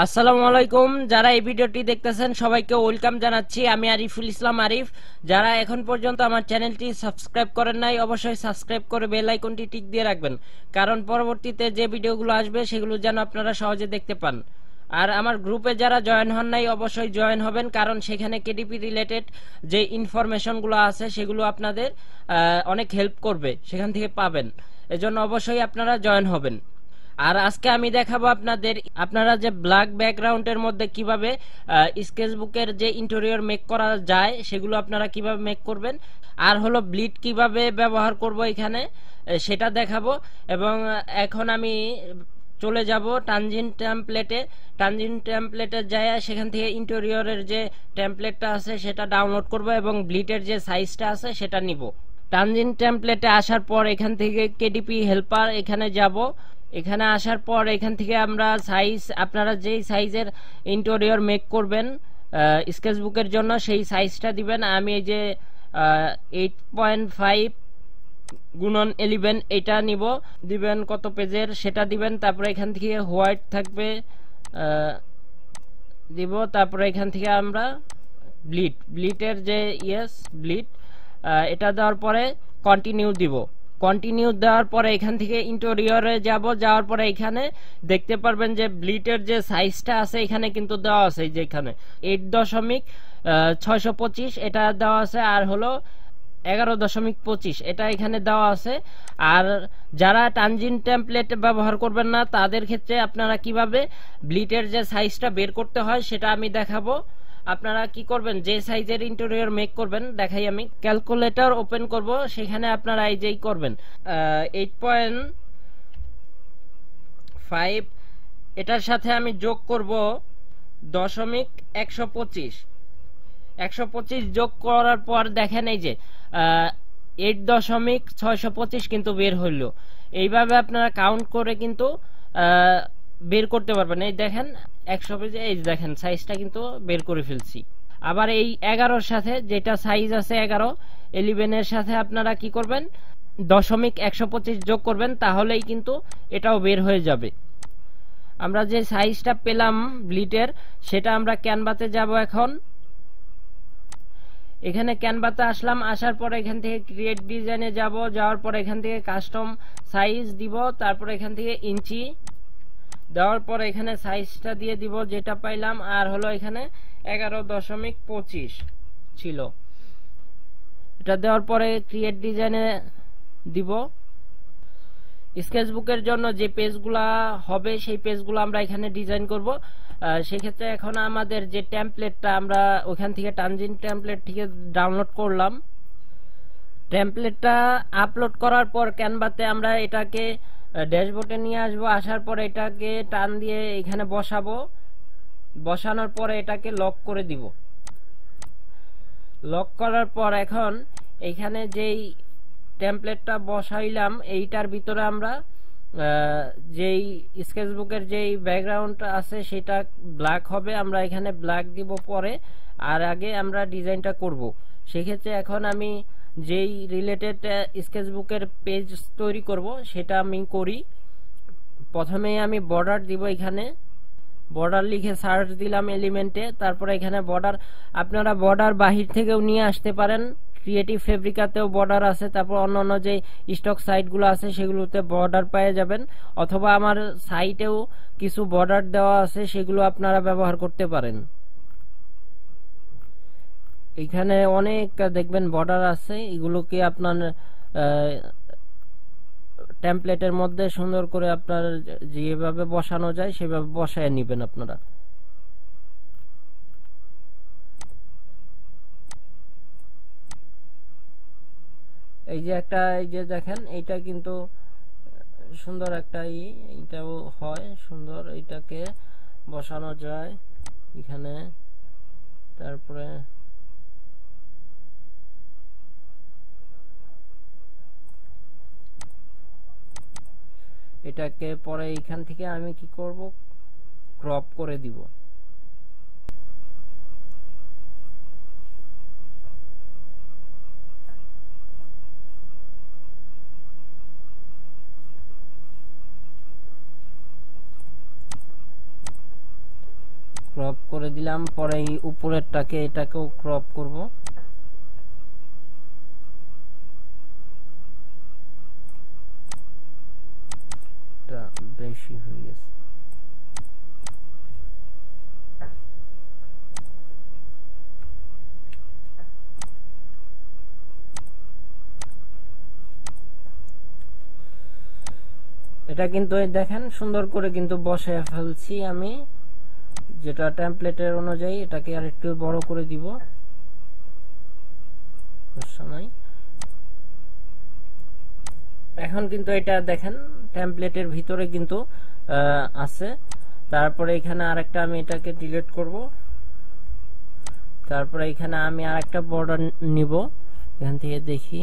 আসসালামু আলাইকুম। যারা এই ভিডিওটি দেখতেছেন সবাইকে ওয়েলকাম জানাচ্ছি। আমি আরিফুল ইসলাম আরিফ। যারা এখন পর্যন্ত আমার চ্যানেলটি সাবস্ক্রাইব করেন নাই অবশ্যই সাবস্ক্রাইব করে বেল আইকনটি টিক দিয়ে রাখবেন, কারণ পরবর্তীতে যে ভিডিওগুলো আসবে সেগুলো যেন আপনারা সহজে দেখতে পান। আর আমার গ্রুপে যারা জয়েন হন নাই অবশ্যই জয়েন হবেন, কারণ সেখানে কেডিপি রিলেটেড যে ইনফরমেশনগুলো আছে সেগুলো আপনাদের অনেক হেল্প করবে, সেখান থেকে পাবেন। এজন্য অবশ্যই আপনারা জয়েন হবেন। আর আজকে আমি দেখাবো আপনারা যে ব্ল্যাক ব্যাকগ্রাউন্ডের মধ্যে কিভাবে স্কেচবুকের যে ইন্টেরিয়র মেক করা যায় সেগুলো আপনারা কিভাবে মেক করবেন, আর হলো ব্লিড কিভাবে ব্যবহার করব এখানে সেটা দেখাবো। এবং এখন আমি চলে যাব টানজিন টেমপ্লেটে যায় সেখান থেকে ইন্টেরিয়রের যে টেমপ্লেটটা আছে সেটা ডাউনলোড করব এবং ব্লিডের যে সাইজটা আছে সেটা নিব। টানজিন টেমপ্লেটে আসার পর এখান থেকে কেডিপি হেল্পার এখানে যাব। এখানে আসার পর এখান থেকে আমরা সাইজ, আপনারা যেই সাইজের ইন্টেরিয়র মেক করবেন স্কেচবুকের জন্য সেই সাইজটা দিবেন। আমি এই যে 8.5 গুণন 11 এটা নিব, দিবেন কত পেজের সেটা দিবেন। তারপরে এখান থেকে হোয়াইট থাকবে দিব। তারপরে এখান থেকে আমরা ব্লিডের যে ব্লিড এটা দেওয়ার পরে কন্টিনিউ দিব। কন্টিনিউ দেওয়ার পরে এখান থেকে ইন্টেরিয়রে যাওয়ার পরে এখানে দেখতে পারবেন যে ব্লিটের যে সাইজটা আছে এখানে কিন্তু দেওয়া আছে, যে এখানে 8.625 এটা দেওয়া আছে, আর হলো 11.25 এটা এখানে দেওয়া আছে। আর যারা টানজিন টেমপ্লেট ব্যবহার করবেন না তাদের ক্ষেত্রে আপনারা কিভাবে ব্লিটের যে সাইজটা বের করতে হয় সেটা আমি দেখাবো। আপনারা কি করবেন, যে সাইজের ইন্টেরিয়র মেক করবেন দেখাই আমি। ক্যালকুলেটর ওপেন করব, সেখানে আপনারা এই যেই করবেন 8.5 এটার সাথে আমি যোগ করব 1.125 যোগ করার পর দেখেন এই যে 8.625 কিন্তু বের হইল। এইভাবে আপনারা কাউন্ট করে কিন্তু বের করতে পারবেন। এই দেখেন 100 পেজে এই দেখেন সাইজটা কিন্তু বের করে ফেলছি। আবার এই 11 সাথে যেটা সাইজ আছে 11 এর সাথে আপনারা কি করবেন 1.125 যোগ করবেন, তাহলেই কিন্তু এটাও বের হয়ে যাবে। আমরা যে সাইজটা পেলাম ব্লিটের সেটা আমরা ক্যানভাতে যাব। এখন এখানে ক্যানভাতে আসলাম, আসার পর এখান থেকে ক্রিয়েট ডিজাইনে যাওয়ার পর এখান থেকে কাস্টম সাইজ দিব। তারপর এখান থেকে ইঞ্চি দেওয়ার পর এখানে সাইজটা দিয়ে দিব যেটা পাইলাম, আর হলো এখানে 11.25 ছিল। এটা দেওয়ার পরে ক্রিয়েট ডিজাইনে দিব। স্কেচবুকের জন্য যে পেজগুলা হবে সেই পেজগুলো আমরা এখানে ডিজাইন করব। সেক্ষেত্রে এখন আমাদের যে টেমপ্লেটটা আমরা ওখান থেকে টানজিন টেমপ্লেট থেকে ডাউনলোড করলাম, টেমপ্লেটটা আপলোড করার পর ক্যানভাতে আমরা এটাকে ড্যাশবোর্ডে নিয়ে আসবো। আসার পর এটাকে টান দিয়ে এখানে বসাবো। বসানোর পরে এটাকে লক করে দিব। লক করার পর এখন এখানে যেই টেমপ্লেটটা বসাইলাম এইটার ভিতরে আমরা যেই স্কেচবুকের যেই ব্যাকগ্রাউন্ড আছে সেটা ব্ল্যাক হবে, আমরা এখানে ব্ল্যাক দিব পরে। আর আগে আমরা ডিজাইনটা করব। সেক্ষেত্রে এখন আমি যেই রিলেটেড স্কেচবুকের পেজ তৈরি করব সেটা আমি করি। প্রথমে আমি বর্ডার দিব, এখানে বর্ডার লিখে সার্চ দিলাম এলিমেন্টে। তারপরে এখানে বর্ডার, আপনারা বর্ডার বাহির থেকেও নিয়ে আসতে পারেন, ক্রিয়েটিভ ফেব্রিকাতেও বর্ডার আছে। তারপর অন্যান্য যে স্টক সাইটগুলো আছে সেগুলোতে বর্ডার পেয়ে যাবেন, অথবা আমার সাইটেও কিছু বর্ডার দেওয়া আছে সেগুলো আপনারা ব্যবহার করতে পারেন। এখানে অনেক দেখবেন বর্ডার আছে, এগুলোকে আপনার টেমপ্লেটের মধ্যে সুন্দর করে আপনার যেভাবে বসানো যায় সেভাবে বসায় নেবেন আপনারা। এই যে একটা, এই যে দেখেন এইটা কিন্তু সুন্দর একটা এইটাও হয় সুন্দর, এইটাকে বসানো যায় এখানে। তারপরে এটাকে পরে এইখান থেকে আমি কি করব, ক্রপ করে দিব। ক্রপ করে দিলাম। পরে এই উপরেরটাকে এটাকেও ক্রপ করব। এটা বেশি হয়ে গেছে। এটা কিন্তু দেখেন সুন্দর করে কিন্তু বসে ফেলছি আমি, যেটা টেমপ্লেটের অনুযায়ী। এটাকে আর একটু বড় করে দিব, এখন কিন্তু এটা দেখেন টেমপ্লেটের ভিতরে কিন্তু আছে। তারপরে এখানে আরেকটা আমি এটাকে ডিলিট করব। তারপরে এখানে আমি আরেকটা বর্ডার নিব। এখান থেকে দেখি,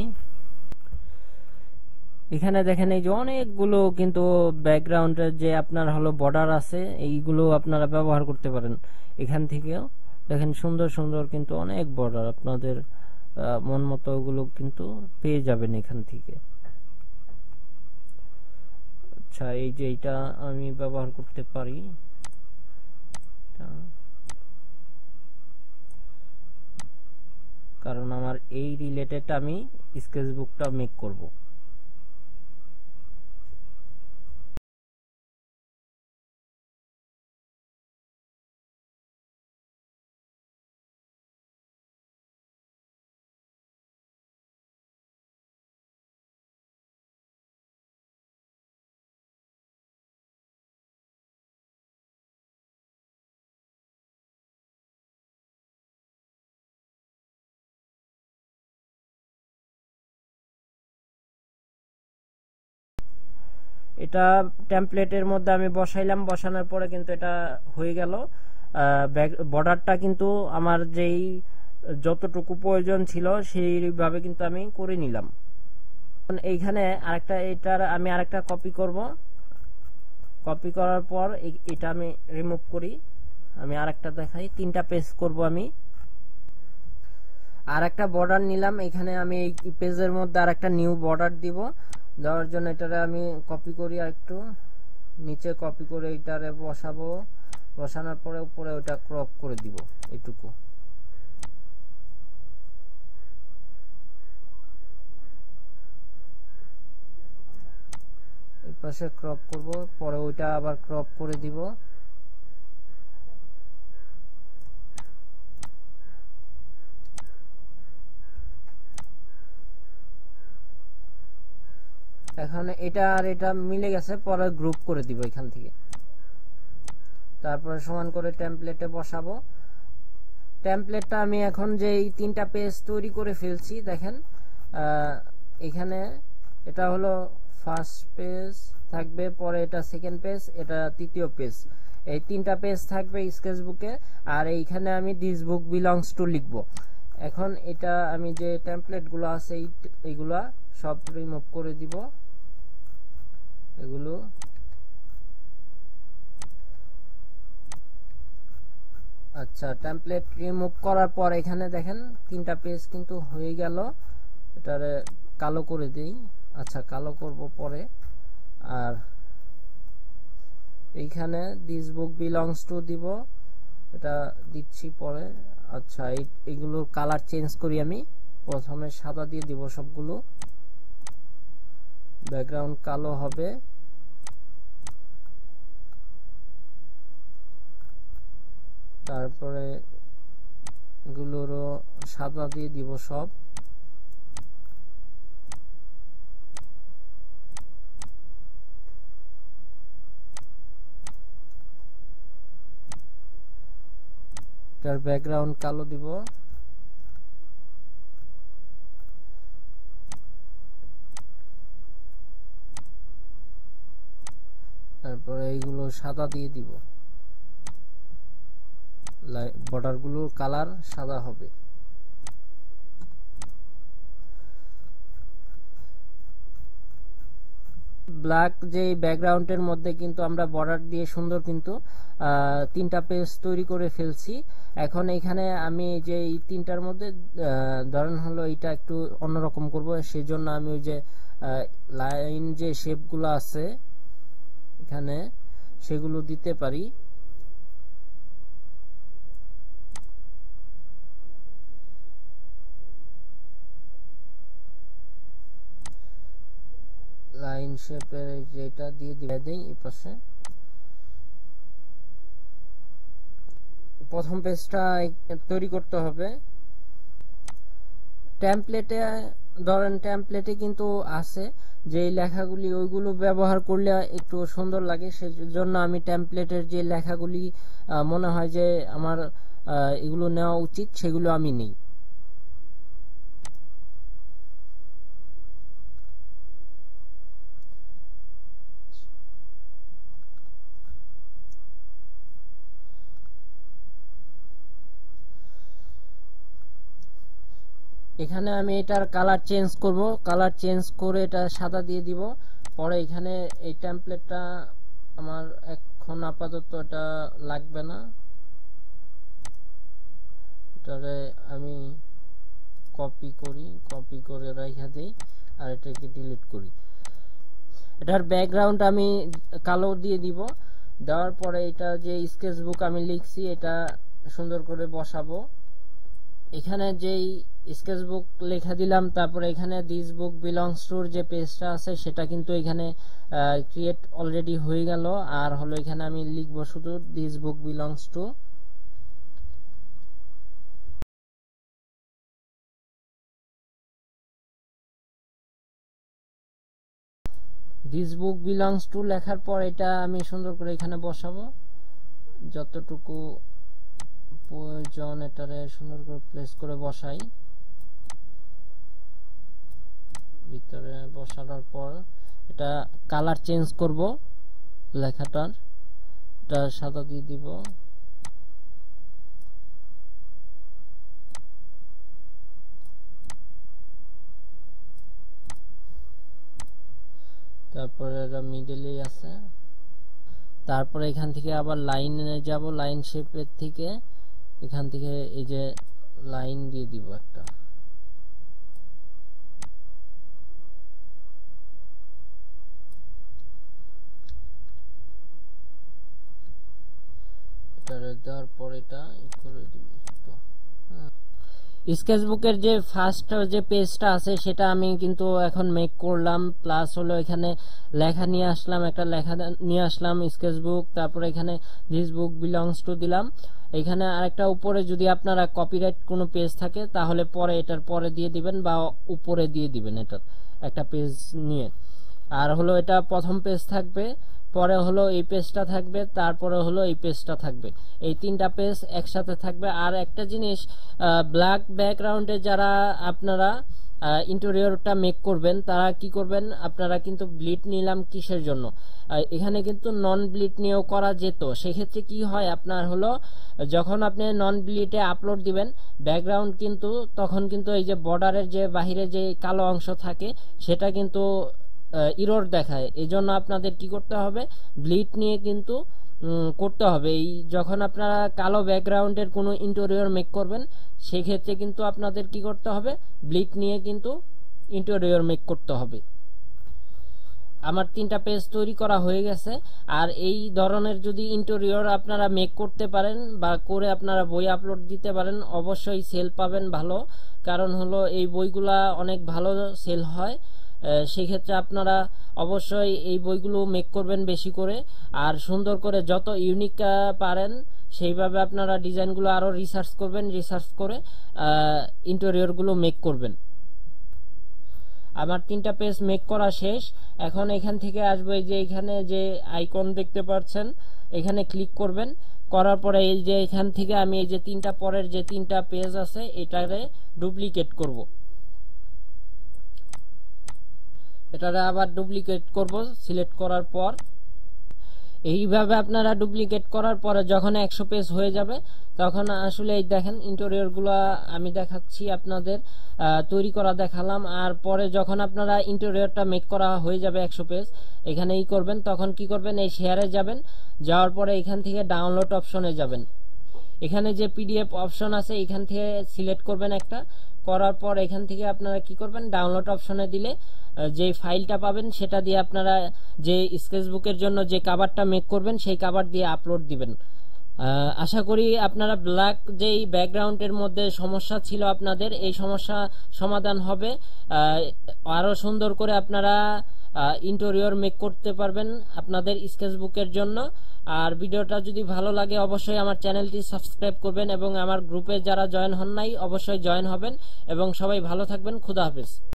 এখানে দেখেন এই যে অনেকগুলো কিন্তু ব্যাকগ্রাউন্ডের যে আপনার হলো বর্ডার আছে, এইগুলো আপনারা ব্যবহার করতে পারেন। এখান থেকেও দেখেন সুন্দর সুন্দর কিন্তু অনেক বর্ডার, আপনাদের মন মতো ওগুলো কিন্তু পেয়ে যাবেন এখান থেকে। আচ্ছা, এই যে এটা আমি ব্যবহার করতে পারি, কারণ আমার এই রিলেটেড আমি স্কেচবুকটা মেক করব। এটা টেমপ্লেটের মধ্যে আমি বসাইলাম, বসানোর পরে কিন্তু এটা হয়ে গেল। বর্ডারটা কিন্তু আমার যেই যতটুকু প্রয়োজন ছিল সেইভাবে কিন্তু আমি করে নিলাম। এইখানে আরেকটা, এটার আমি আরেকটা কপি করব। কপি করার পর এটা আমি রিমুভ করি। আমি আরেকটা দেখাই, 3টা পেজ করব আমি। আরেকটা বর্ডার নিলাম, এখানে আমি এই পেজের মধ্যে আরেকটা নিউ বর্ডার দিব। দেওয়ার জন্য এটারে আমি কপি করি, আর একটু নিচে কপি করে এটারে বসাবো। বসানোর পরে উপরে ওটা ক্রপ করে দিব এইটুকু। এই পাশে ক্রপ করব, পরে ওইটা আবার ক্রপ করে দিব। এখন এটা আর এটা মিলে গেছে, পরে গ্রুপ করে দিব এখান থেকে। তারপরে সমান করে টেমপ্লেটে বসাবো। টেমপ্লেটটা আমি এখন যে এই 3টা পেজ তৈরি করে ফেলছি, দেখেন এখানে এটা হলো ফার্স্ট পেজ থাকবে, পরে এটা সেকেন্ড পেজ, এটা তৃতীয় পেজ। এই 3টা পেজ থাকবে স্কেচবুকে। আর এইখানে আমি দিস বুক বিলংস টু লিখবো। এখন এটা আমি যে টেমপ্লেট গুলো আছে এইগুলা সব রিমুভ করে দিব। এগুলো আচ্ছা, টেমপ্লেট রিমুভ করার পর এখানে দেখেন 3টা পেজ কিন্তু হয়ে গেল। এটারে কালো করে দেই। আচ্ছা, কালো করব পরে। আর এইখানে দিস বুক বিলংস টু দিব, এটা দিচ্ছি পরে। আচ্ছা, এইগুলোর কালার চেঞ্জ করি আমি। প্রথমে সাদা দিয়ে দিব সবগুলো, ব্যাকগ্রাউন্ড কালো হবে। তারপরে এগুলোরও সাদা দিয়ে দিব সব। এটার ব্যাকগ্রাউন্ড কালো দিব। তারপরে এইগুলো সাদা দিয়ে দিব, বর্ডার গুলোর কালার সাদা হবে। ব্ল্যাক যে ব্যাকগ্রাউন্ডের মধ্যে কিন্তু আমরা বর্ডার দিয়ে সুন্দর কিন্তু 3টা পেজ তৈরি করে ফেলছি। এখন এখানে আমি যে এই 3টার মধ্যে ধরেন হলো এটা একটু অন্যরকম করব, সেজন্য আমি ওই যে লাইন যে শেপগুলো আছে এখানে সেগুলো দিতে পারি। শেপের যেটা দিয়ে দিই এই পাশে। প্রথম পেজটা তৈরি করতে হবে। টেমপ্লেটে ধরেন টেমপ্লেটে কিন্তু আছে যে লেখাগুলি, ওইগুলো ব্যবহার করলে একটু সুন্দর লাগে, সেজন্য আমি টেমপ্লেটের যে লেখাগুলি মনে হয় যে আমার এগুলো নেওয়া উচিত সেগুলো আমি নিই। এখানে আমি এটার কালার চেঞ্জ করব, কালার চেঞ্জ করে এটা সাদা দিয়ে দিব। পরে এখানে এই টেমপ্লেটটা আমার এখন আপাতত এটা লাগবে না, এটারে আমি কপি করি, কপি করে রেখে দেই আর এটাকে ডিলিট করি। এটার ব্যাকগ্রাউন্ড আমি কালো দিয়ে দিব। দেওয়ার পরে এটা যে স্কেচবুক আমি লিখছি এটা সুন্দর করে বসাবো। এখানে যেই স্কেচবুক লেখা দিলাম, তারপরে এখানে দিস বুক বিলংস টুর যে পেজটা আছে সেটা কিন্তু এখানে ক্রিয়েট অলরেডি হয়ে গেল। আর হলো এখানে আমি লিখবো শুধু this book belongs to. This book belongs to লেখার পর এটা আমি সুন্দর করে এখানে বসাবো, যতটুকু প্রয়োজন এটারে সুন্দর করে প্লেস করে বসাই। ভিতরে বসানোর পর এটা কালার চেঞ্জ করব, লেখাটার এটা সাদা দিয়ে দিব। তারপরে এটা মিডলেই আছে। তারপরে এখান থেকে আবার লাইনে যাব, লাইন শেপের থেকে এখান থেকে এই যে লাইন দিয়ে দিব একটা। এটা দেওয়ার পর এটা করে দিবি। স্কেচবুকের যে ফার্স্ট যে পেজটা আছে সেটা আমি কিন্তু এখন মেক করলাম, প্লাস হলো এখানে লেখা নিয়ে আসলাম, একটা লেখা নিয়ে আসলাম স্কেচবুক। তারপরে এখানে দিস বুক বিলংস টু দিলাম। এখানে আরেকটা উপরে যদি আপনারা কপিরাইট কোনো পেজ থাকে তাহলে পরে এটার পরে দিয়ে দিবেন বা উপরে দিয়ে দিবেন এটার একটা পেজ নিয়ে। আর হলো এটা প্রথম পেজ থাকবে, পরে হলো এই পেজটা থাকবে, তারপরে হলো এই পেজটা থাকবে, এই তিনটা পেজ একসাথে থাকবে। আর একটা জিনিস, ব্ল্যাক ব্যাকগ্রাউন্ডে যারা আপনারা ইন্টেরিয়রটা মেক করবেন তারা কি করবেন, আপনারা কিন্তু ব্লিড নিলাম কিসের জন্য, এখানে কিন্তু নন ব্লিড নিয়েও করা যেত। সেক্ষেত্রে কি হয়, আপনার হলো যখন আপনি নন ব্লিডে আপলোড দিবেন ব্যাকগ্রাউন্ড কিন্তু তখন কিন্তু এই যে বর্ডারের যে বাহিরে যে কালো অংশ থাকে সেটা কিন্তু ইরর দেখায়। এই জন্য আপনাদের কি করতে হবে, ব্লিড নিয়ে কিন্তু করতে হবে। এই যখন আপনারা কালো ব্যাকগ্রাউন্ডের কোনো ইন্টেরিয়র মেক করবেন সেক্ষেত্রে কিন্তু আপনাদের কি করতে হবে, ব্লিড নিয়ে কিন্তু ইন্টেরিয়র মেক করতে হবে। আমার তিনটা পেজ তৈরি করা হয়ে গেছে। আর এই ধরনের যদি ইন্টেরিয়র আপনারা মেক করতে পারেন বা করে আপনারা বই আপলোড দিতে পারেন অবশ্যই সেল পাবেন ভালো, কারণ হলো এই বইগুলা অনেক ভালো সেল হয়। সেক্ষেত্রে আপনারা অবশ্যই এই বইগুলো মেক করবেন বেশি করে, আর সুন্দর করে যত ইউনিক পারেন সেইভাবে আপনারা ডিজাইনগুলো আরো রিসার্চ করবেন, রিসার্চ করে ইন্টেরিয়রগুলো মেক করবেন। আমার তিনটা পেজ মেক করা শেষ। এখন এখান থেকে আসবে যে এখানে যে আইকন দেখতে পাচ্ছেন এখানে ক্লিক করবেন, করার পরে এই যে এখান থেকে আমি এই যে তিনটা পরের যে তিনটা পেজ আছে এটারে ডুপ্লিকেট করব, এটারে আবার ডুপ্লিকেট করব। সিলেক্ট করার পর এইভাবে আপনারা ডুপ্লিকেট করার পরে যখন 100 পেজ হয়ে যাবে তখন আসলে এই দেখেন ইন্টেরিয়র গুলা আমি দেখাচ্ছি আপনাদের, তৈরি করা দেখালাম। আর পরে যখন আপনারা ইন্টেরিয়রটা মেক করা হয়ে যাবে 100 পেজ এখানে করবেন, তখন কি করবেন, এই শেয়ারে যাবেন, যাওয়ার পরে এখান থেকে ডাউনলোড অপশনে যাবেন। এখানে যে পিডিএফ অপশন আছে এখান থেকে সিলেক্ট করবেন একটা, করার পর এখান থেকে আপনারা কি করবেন, ডাউনলোড অপশনে দিলে যে ফাইলটা পাবেন সেটা দিয়ে আপনারা যে স্কেচবুকের জন্য যে কভারটা মেক করবেন সেই কভার দিয়ে আপলোড দিবেন। আশা করি আপনারা ব্ল্যাক যেই ব্যাকগ্রাউন্ডের মধ্যে সমস্যা ছিল আপনাদের এই সমস্যা সমাধান হবে। আরো সুন্দর করে আপনারা ইন্টেরিয়র মেক করতে পারবেন আপনাদের স্কেচবুকের জন্য। আর ভিডিওটা যদি ভালো লাগে অবশ্যই আমার চ্যানেলটি সাবস্ক্রাইব করবেন এবং আমার গ্রুপে যারা জয়েন হন নাই অবশ্যই জয়েন হবেন এবং সবাই ভালো থাকবেন। খুদা হাফেজ।